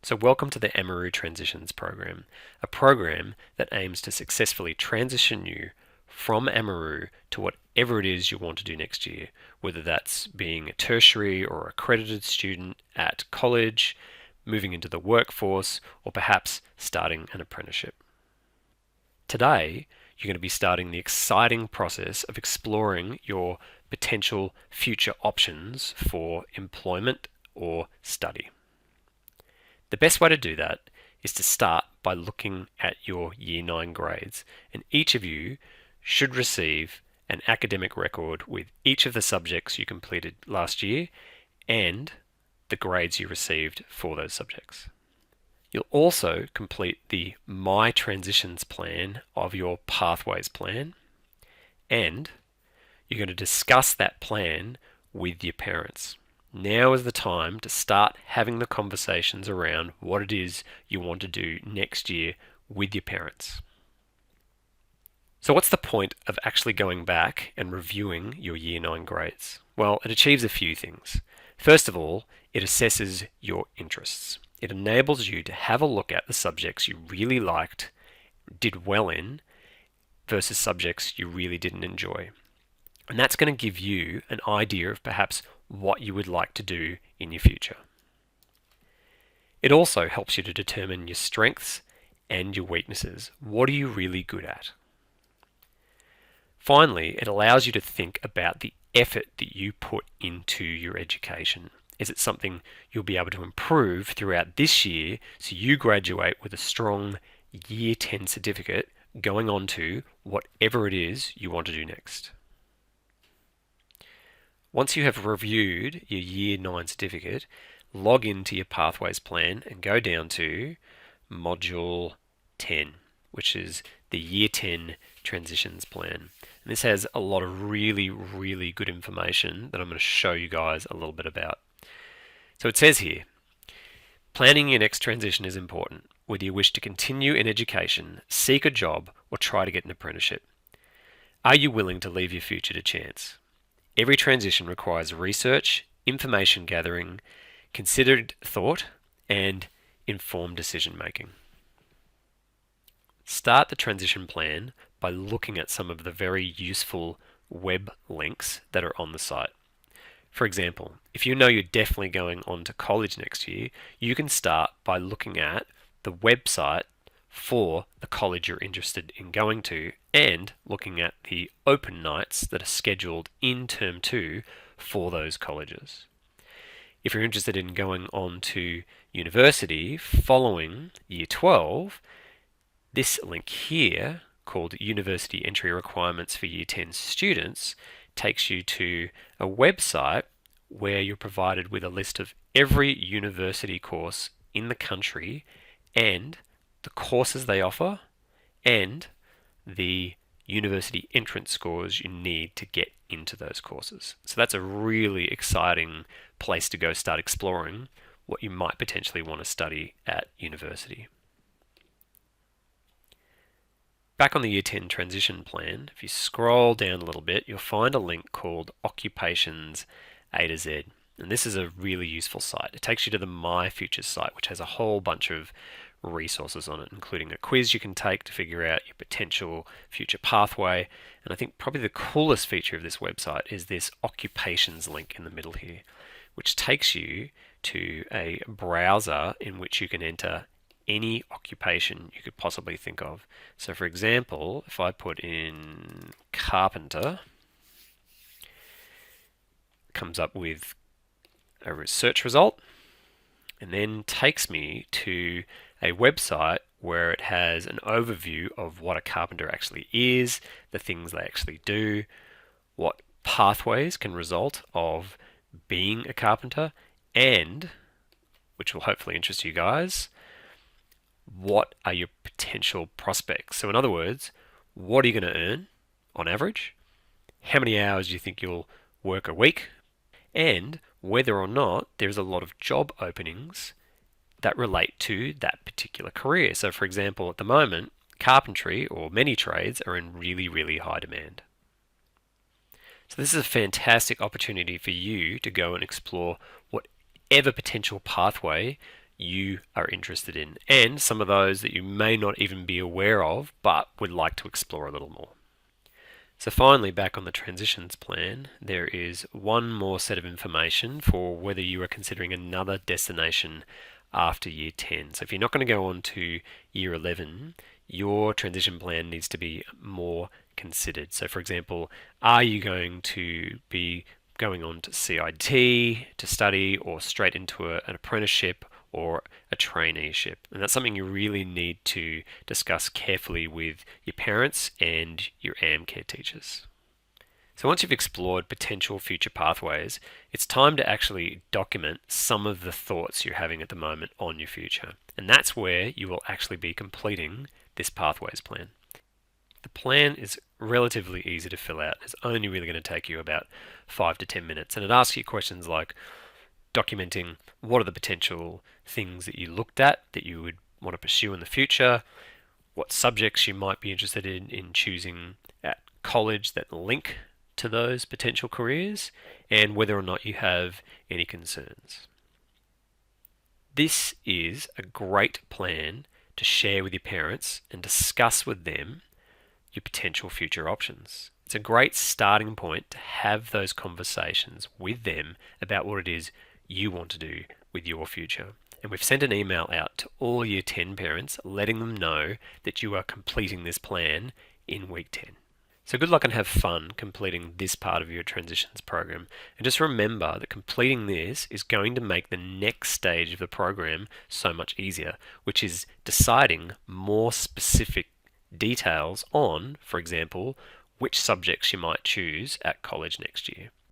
So welcome to the Amaru Transitions program, a program that aims to successfully transition you from Amaru to whatever it is you want to do next year, whether that's being a tertiary or accredited student at college, moving into the workforce, or perhaps starting an apprenticeship. Today, you're going to be starting the exciting process of exploring your potential future options for employment or study. The best way to do that is to start by looking at your Year 9 grades, and each of you should receive an academic record with each of the subjects you completed last year and the grades you received for those subjects. You'll also complete the My Transitions plan of your Pathways plan, and you're going to discuss that plan with your parents. Now is the time to start having the conversations around what it is you want to do next year with your parents. So what's the point of actually going back and reviewing your Year 9 grades? Well, it achieves a few things. First of all, it assesses your interests. It enables you to have a look at the subjects you really liked, did well in, versus subjects you really didn't enjoy. And that's going to give you an idea of perhaps what you would like to do in your future. It also helps you to determine your strengths and your weaknesses. What are you really good at? Finally, it allows you to think about the effort that you put into your education. Is it something you'll be able to improve throughout this year so you graduate with a strong Year 10 certificate going on to whatever it is you want to do next? Once you have reviewed your Year 9 certificate, log into your Pathways plan and go down to Module 10, which is the Year 10 Transitions Plan. And this has a lot of really, really good information that I'm going to show you guys a little bit about. So it says here, planning your next transition is important, whether you wish to continue in education, seek a job, or try to get an apprenticeship. Are you willing to leave your future to chance? Every transition requires research, information gathering, considered thought, and informed decision making. Start the transition plan by looking at some of the very useful web links that are on the site. For example, if you know you're definitely going on to college next year, you can start by looking at the website for the college you're interested in going to and looking at the open nights that are scheduled in Term 2 for those colleges. If you're interested in going on to university following Year 12, this link here, called University Entry Requirements for Year 10 students, takes you to a website where you're provided with a list of every university course in the country and the courses they offer and the university entrance scores you need to get into those courses. So that's a really exciting place to go start exploring what you might potentially want to study at university. Back on the Year 10 transition plan, if you scroll down a little bit, you'll find a link called Occupations A to Z. And this is a really useful site. It takes you to the My Futures site, which has a whole bunch of resources on it, including a quiz you can take to figure out your potential future pathway. And I think probably the coolest feature of this website is this occupations link in the middle here, which takes you to a browser in which you can enter any occupation you could possibly think of. So for example, if I put in carpenter, it comes up with a search result and then takes me to a website where it has an overview of what a carpenter actually is, the things they actually do, what pathways can result of being a carpenter, and, which will hopefully interest you guys, what are your potential prospects? So in other words, what are you going to earn on average? How many hours do you think you'll work a week? And whether or not there's a lot of job openings that relate to that particular career. So for example, at the moment, carpentry or many trades are in really, really high demand. So this is a fantastic opportunity for you to go and explore whatever potential pathway you are interested in, and some of those that you may not even be aware of but would like to explore a little more. So finally, back on the transitions plan, there is one more set of information for whether you are considering another destination after year 10. So if you're not going to go on to year 11, your transition plan needs to be more considered. So for example, are you going to be going on to CIT to study, or straight into an apprenticeship or a traineeship? And that's something you really need to discuss carefully with your parents and your AmCare teachers. So once you've explored potential future pathways, it's time to actually document some of the thoughts you're having at the moment on your future. And that's where you will actually be completing this pathways plan. The plan is relatively easy to fill out. It's only really going to take you about 5 to 10 minutes. And it asks you questions like documenting what are the potential things that you looked at that you would want to pursue in the future, what subjects you might be interested in choosing at college that link to those potential careers, and whether or not you have any concerns. This is a great plan to share with your parents and discuss with them your potential future options. It's a great starting point to have those conversations with them about what it is you want to do with your future. And we've sent an email out to all year 10 parents letting them know that you are completing this plan in week 10. So good luck and have fun completing this part of your transitions program. And just remember that completing this is going to make the next stage of the program so much easier, which is deciding more specific details on, for example, which subjects you might choose at college next year.